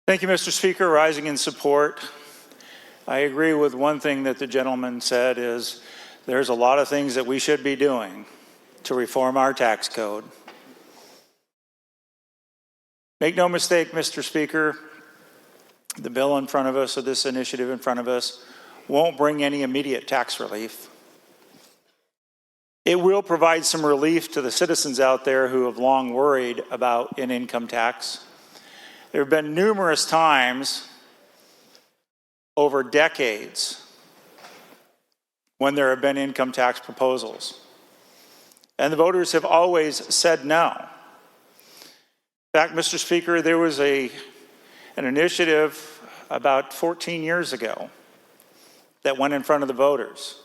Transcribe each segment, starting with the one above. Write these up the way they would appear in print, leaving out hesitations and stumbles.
Thank you, Mr. Speaker. Rising in support. I agree with one thing that the gentleman said is there's a lot of things that we should be doing to reform our tax code. Make no mistake, Mr. Speaker, the bill in front of us, or this initiative in front of us, won't bring any immediate tax relief. It will provide some relief to the citizens out there who have long worried about an income tax. There have been numerous times over decades when there have been income tax proposals, and the voters have always said no. In fact, Mr. Speaker, there was an initiative about 14 years ago that went in front of the voters.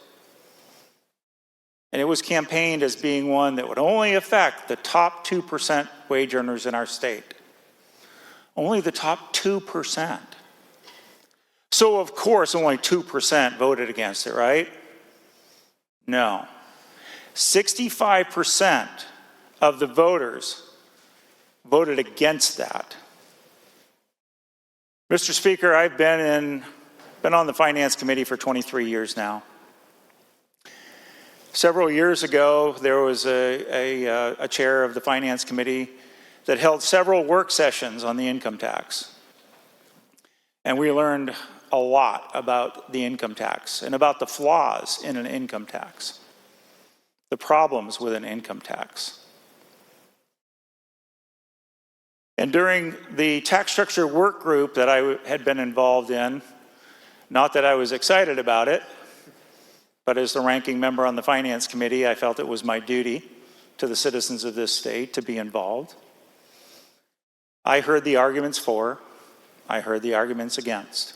And it was campaigned as being one that would only affect the top 2% wage earners in our state. Only the top 2%. So of course, only 2% voted against it, right? No. 65% of the voters voted against that. Mr. Speaker, I've been on the Finance Committee for 23 years now. Several years ago, there was a chair of the Finance Committee that held several work sessions on the income tax. And we learned a lot about the income tax and about the flaws in an income tax, the problems with an income tax. And during the tax structure work group that I had been involved in, not that I was excited about it, but as the ranking member on the Finance Committee, I felt it was my duty to the citizens of this state to be involved. I heard the arguments for, I heard the arguments against.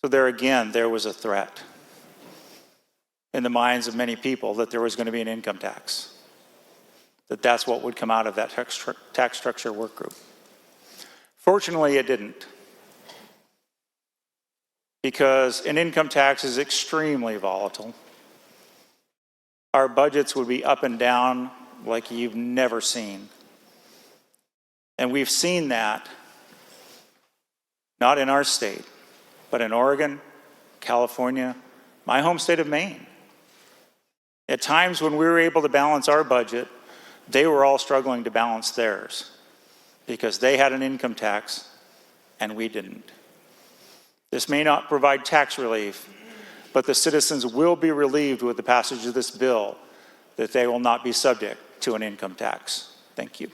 So there again, there was a threat in the minds of many people that there was going to be an income tax, that's what would come out of that tax structure work group. Fortunately, it didn't, because an income tax is extremely volatile. Our budgets would be up and down like you've never seen. And we've seen that, not in our state, but in Oregon, California, my home state of Maine. At times when we were able to balance our budget, they were all struggling to balance theirs because they had an income tax and we didn't. This may not provide tax relief, but the citizens will be relieved with the passage of this bill that they will not be subject to an income tax. Thank you.